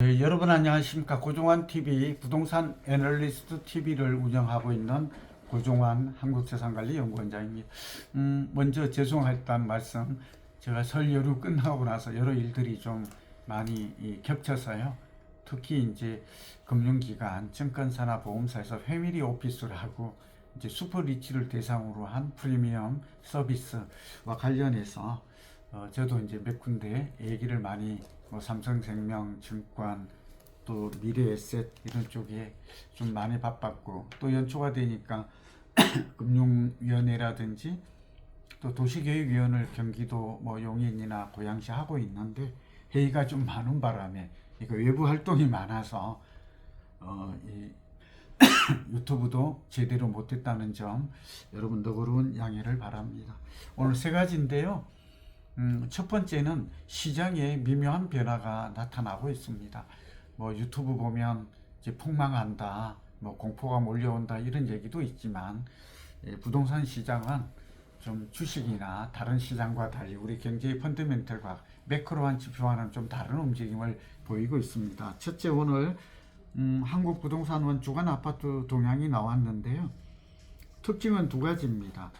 네, 여러분 안녕하십니까. 고종환TV 부동산 애널리스트 TV를 운영하고 있는 고종환 한국재산관리연구원장입니다. 먼저 죄송했다는 말씀, 제가 설 연휴 끝나고 나서 여러 일들이 좀 많이 겹쳐서요. 특히 이제 금융기관, 증권사나 보험사에서 패밀리 오피스를 하고 이제 슈퍼리치를 대상으로 한 프리미엄 서비스와 관련해서 저도 이제 몇 군데 얘기를 많이 삼성생명, 증권, 또 미래에셋 이런 쪽에 좀 많이 바빴고, 또 연초가 되니까 금융위원회라든지 또 도시계획위원을 경기도 용인이나 고양시 하고 있는데, 회의가 좀 많은 바람에 이거 외부 활동이 많아서 이 유튜브도 제대로 못했다는 점 여러분 너그러운 양해를 바랍니다. 오늘 세 가지인데요. 첫 번째는 시장에 미묘한 변화가 나타나고 있습니다. 유튜브 보면 이제 폭망한다, 공포가 몰려온다 이런 얘기도 있지만, 부동산 시장은 좀 주식이나 다른 시장과 달리 우리 경제의 펀더멘털과 매크로한 지표와는 좀 다른 움직임을 보이고 있습니다. 첫째, 오늘 한국부동산원 주간 아파트 동향이 나왔는데요. 특징은 두 가지입니다.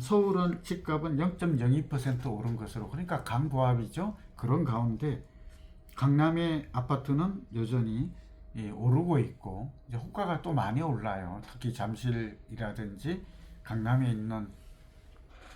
서울은 집값은 0.02% 오른 것으로, 그러니까 강보합이죠. 그런 가운데 강남의 아파트는 여전히 오르고 있고, 이제 호가가 또 많이 올라요. 특히 잠실이라든지 강남에 있는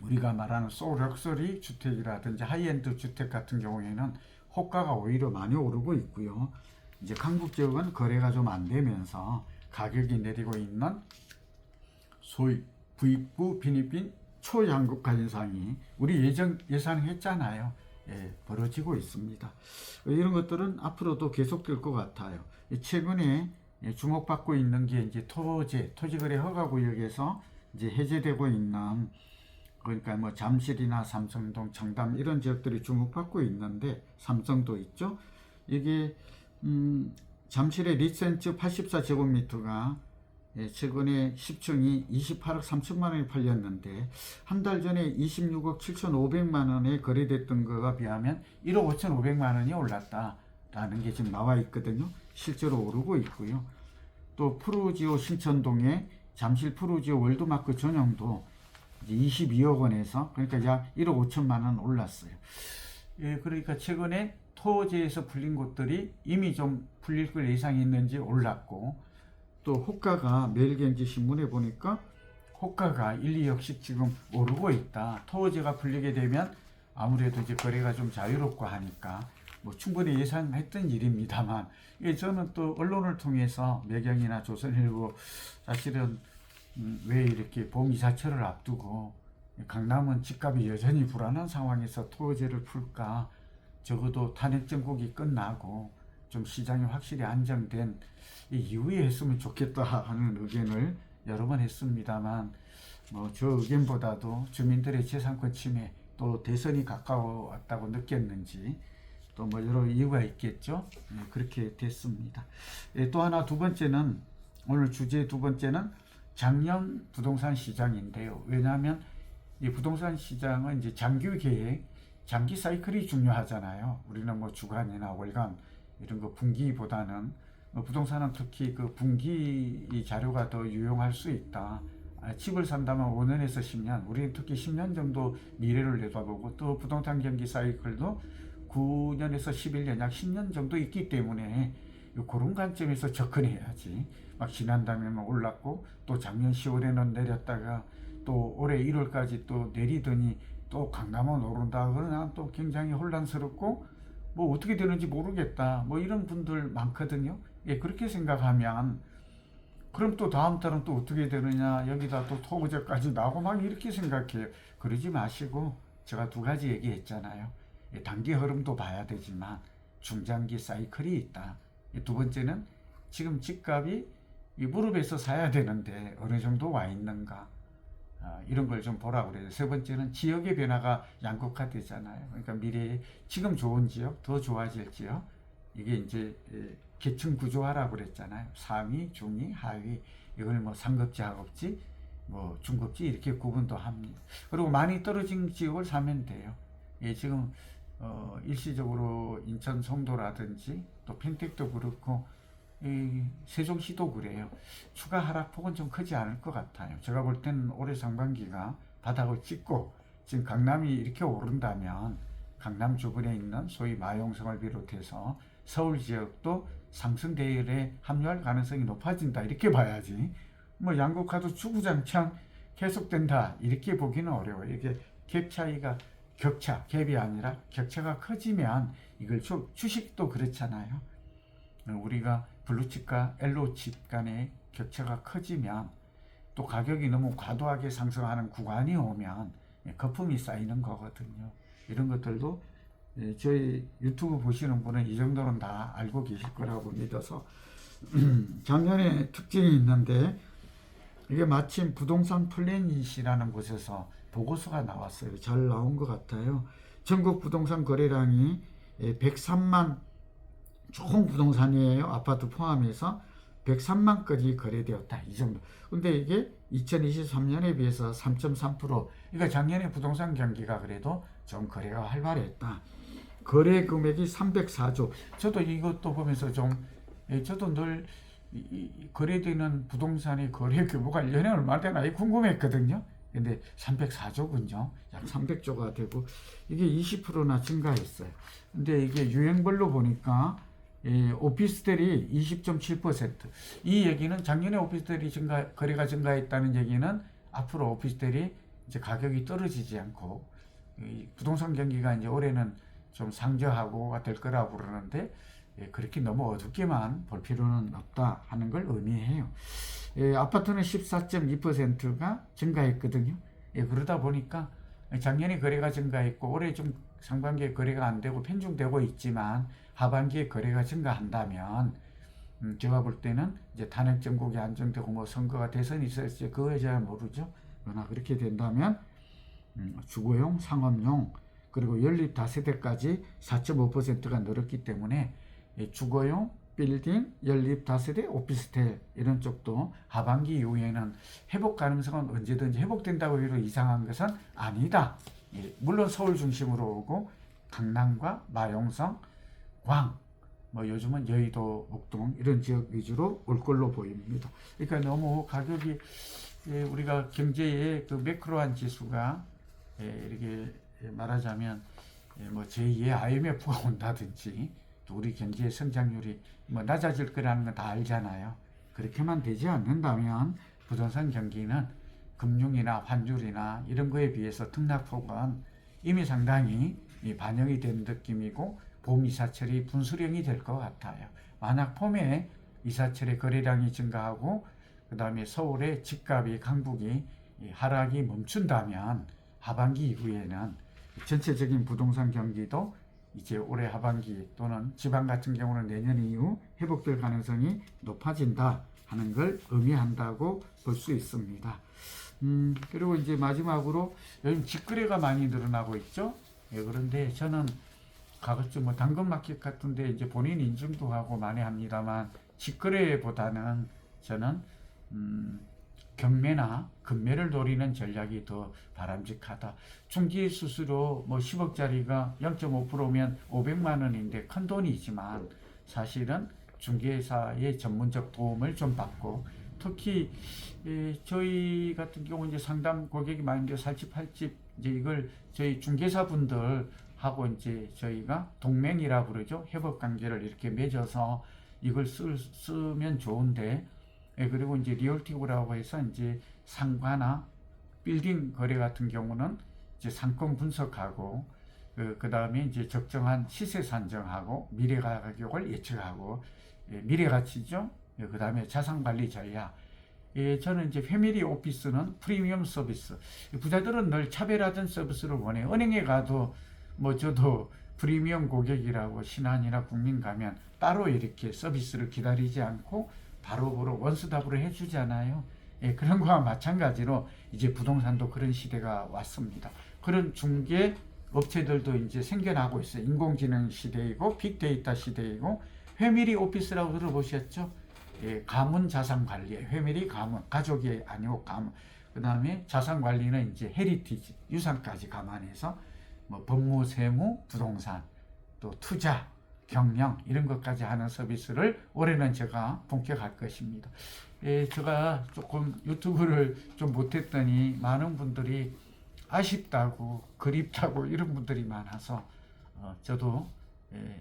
우리가 말하는 소럭서리 주택이라든지 하이엔드 주택 같은 경우에는 호가가 오히려 많이 오르고 있고요. 이제 강북 지역은 거래가 좀 안 되면서 가격이 내리고 있는 소위 부익부 빈입빈 초양극화 현상이 우리 예상했잖아요. 벌어지고 있습니다. 이런 것들은 앞으로도 계속될 것 같아요. 최근에 주목받고 있는 게 이제 토지거래 허가구역에서 이제 해제되고 있는, 그러니까 잠실이나 삼성동, 청담 이런 지역들이 주목받고 있는데, 삼성도 있죠. 이게 잠실의 리센츠 84제곱미터가 최근에 10층이 28억 3천만 원에 팔렸는데, 한 달 전에 26억 7,500만 원에 거래됐던 거에 비하면 1억 5,500만 원이 올랐다라는 게 지금 나와 있거든요. 실제로 오르고 있고요. 또 푸르지오 신천동에 잠실 푸르지오 월드마크 전용도 22억 원에서, 그러니까 약 1억 5천만 원 올랐어요. 그러니까 최근에 토지에서 풀린 곳들이 이미 좀 풀릴 걸 예상했는지 올랐고, 또 호가가 매일경제 신문에 보니까 호가가 1, 2억씩 지금 오르고 있다. 토지가 풀리게 되면 아무래도 이제 거래가 좀 자유롭고 하니까 충분히 예상했던 일입니다만, 저는 또 언론을 통해서 매경이나 조선일보, 사실은 왜 이렇게 봄이사철을 앞두고 강남은 집값이 여전히 불안한 상황에서 토지를 풀까, 적어도 탄핵 정국이 끝나고 좀 시장이 확실히 안정된 이후에 했으면 좋겠다 하는 의견을 여러 번 했습니다만, 저 의견보다도 주민들의 재산권 침해, 또 대선이 가까웠다고 느꼈는지 또 여러 이유가 있겠죠. 그렇게 됐습니다. 또 하나, 두 번째는, 오늘 주제 두 번째는 작년 부동산 시장인데요. 왜냐하면 이 부동산 시장은 이제 장기 계획, 장기 사이클이 중요하잖아요. 우리는 주간이나 월간 이런 거 분기보다는 부동산은 특히 그 분기 자료가 더 유용할 수 있다. 집을 산다면 5년에서 10년, 우리는 특히 10년 정도 미래를 내다보고, 또 부동산 경기 사이클도 9년에서 11년, 약 10년 정도 있기 때문에 그런 관점에서 접근해야지. 지난달에는 올랐고, 또 작년 10월에는 내렸다가 또 올해 1월까지 또 내리더니 또 강남은 오른다 그러나 또 굉장히 혼란스럽고 어떻게 되는지 모르겠다, 이런 분들 많거든요. 그렇게 생각하면 그럼 또 다음 달은 또 어떻게 되느냐, 여기다 또 토거제까지 나오고 이렇게 생각해요. 그러지 마시고, 제가 두 가지 얘기했잖아요. 단기 흐름도 봐야 되지만 중장기 사이클이 있다. 두 번째는 지금 집값이 이 무릎에서 사야 되는데 어느 정도 와 있는가, 이런 걸 좀 보라고 그래요. 세 번째는 지역의 변화가 양극화되잖아요. 그러니까 미래에 지금 좋은 지역, 더 좋아질 지역, 이게 이제 계층 구조화라고 그랬잖아요. 상위, 중위, 하위, 이걸 상급지, 하급지, 중급지 이렇게 구분도 합니다. 그리고 많이 떨어진 지역을 사면 돼요. 지금 일시적으로 인천 송도라든지 또 평택도 그렇고 이 세종시도 그래요. 추가 하락폭은 좀 크지 않을 것 같아요. 제가 볼 때는 올해 상반기가 바닥을 찍고 지금 강남이 이렇게 오른다면 강남 주변에 있는 소위 마용성을 비롯해서 서울 지역도 상승 대열에 합류할 가능성이 높아진다 이렇게 봐야지. 뭐 양극화도 주구장창 계속된다 이렇게 보기는 어려워요. 이게 갭 차이가 갭이 아니라 격차가 커지면 이걸 주식도 그렇잖아요. 우리가 블루칩과 옐로우칩 간의 격차가 커지면 또 가격이 너무 과도하게 상승하는 구간이 오면 거품이 쌓이는 거거든요. 이런 것들도 저희 유튜브 보시는 분은 이 정도는 다 알고 계실 거라고 믿어서 작년에 특징이 있는데 이게 마침 부동산 플래닛이라는 곳에서 보고서가 나왔어요. 잘 나온 것 같아요. 전국 부동산 거래량이 103만 총 부동산이에요. 아파트 포함해서 103만 건이 거래되었다. 이 정도. 근데 이게 2023년에 비해서 3.3%. 그러니까 작년에 부동산 경기가 그래도 좀 거래가 활발했다. 거래 금액이 304조. 저도 이것도 보면서 저도 늘 거래되는 부동산의 거래 규모가 1년에 얼마 되나 궁금했거든요. 근데 304조군요. 약 300조가 되고 이게 20%나 증가했어요. 근데 이게 유형별로 보니까 오피스텔이 20.7%. 이 얘기는 작년에 오피스텔이 거래가 증가했다는 얘기는 앞으로 오피스텔이 이제 가격이 떨어지지 않고 부동산 경기가 이제 올해는 좀 상저하고가 될 거라고 그러는데 그렇게 너무 어둡게만 볼 필요는 없다 하는 걸 의미해요. 아파트는 14.2%가 증가했거든요. 그러다 보니까 작년에 거래가 증가했고 올해 좀 상반기에 거래가 안 되고 편중되고 있지만 하반기에 거래가 증가한다면 제가 볼 때는 이제 탄핵 정국이 안정되고 뭐 선거가 대선이 있을지 그거에 잘 모르죠. 그러나 그렇게 된다면 주거용, 상업용 그리고 연립 다세대까지 4.5%가 늘었기 때문에 주거용, 빌딩, 연립 다세대, 오피스텔 이런 쪽도 하반기 이후에는 회복 가능성은 언제든지 회복된다고 해도 이상한 것은 아니다. 물론 서울 중심으로 오고 강남과 마용성, 광, 뭐 요즘은 여의도, 목동 이런 지역 위주로 올 걸로 보입니다. 그러니까 너무 가격이 우리가 경제의 그 매크로한 지수가 이렇게 말하자면 뭐 제2의 IMF가 온다든지 또 우리 경제의 성장률이 뭐 낮아질 거라는 건 다 알잖아요. 그렇게만 되지 않는다면 부동산 경기는 금융이나 환율이나 이런 거에 비해서 등락폭은 이미 상당히 반영이 된 느낌이고 봄 이사철이 분수령이 될 것 같아요. 만약 봄에 이사철의 거래량이 증가하고 그 다음에 서울의 집값이 강북이 하락이 멈춘다면 하반기 이후에는 전체적인 부동산 경기도 이제 올해 하반기 또는 지방 같은 경우는 내년 이후 회복될 가능성이 높아진다 하는 걸 의미한다고 볼 수 있습니다. 그리고 이제 마지막으로 요즘 직거래가 많이 늘어나고 있죠. 그런데 저는 가급적 뭐 당근마켓 같은데 이제 본인 인증도 하고 많이 합니다만 직거래보다는 저는 경매나 금매를 노리는 전략이 더 바람직하다. 중개 수수료 뭐 10억짜리가 0.5%면 500만 원인데 큰 돈이지만 사실은 중개사의 전문적 도움을 좀 받고 특히 저희 같은 경우 이제 상담 고객이 많은데 살집 팔집 이제 이걸 저희 중개사분들 하고 이제 저희가 동맹이라고 그러죠. 협업 관계를 이렇게 맺어서 이걸 쓰면 좋은데 그리고 이제 리얼티브라고 해서 이제 상가나 빌딩 거래 같은 경우는 이제 상권 분석하고 그 다음에 이제 적정한 시세 산정하고 미래 가격을 예측하고 미래 가치죠. 그 다음에 자산 관리 전략. 저는 이제 패밀리 오피스는 프리미엄 서비스. 부자들은 늘 차별화된 서비스를 원해요. 은행에 가도 뭐 저도 프리미엄 고객이라고 신한이나 국민 가면 따로 이렇게 서비스를 기다리지 않고 바로 원스톱으로 해주잖아요. 그런 거와 마찬가지로 이제 부동산도 그런 시대가 왔습니다. 그런 중개 업체들도 이제 생겨나고 있어요. 인공지능 시대이고 빅데이터 시대이고 패밀리 오피스라고 들어보셨죠? 가문 자산 관리, 패밀리 가문, 가족이 아니고 가문. 그 다음에 자산 관리는 이제 헤리티지, 유산까지 감안해서 뭐 법무, 세무, 부동산, 또 투자, 경영 이런 것까지 하는 서비스를 올해는 제가 본격할 것입니다. 제가 조금 유튜브를 좀 못했더니 많은 분들이 아쉽다고 그립다고 이런 분들이 많아서 저도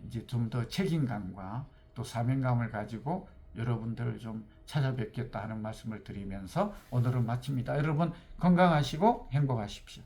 이제 좀 더 책임감과 또 사명감을 가지고 여러분들을 좀 찾아뵙겠다 하는 말씀을 드리면서 오늘은 마칩니다. 여러분 건강하시고 행복하십시오.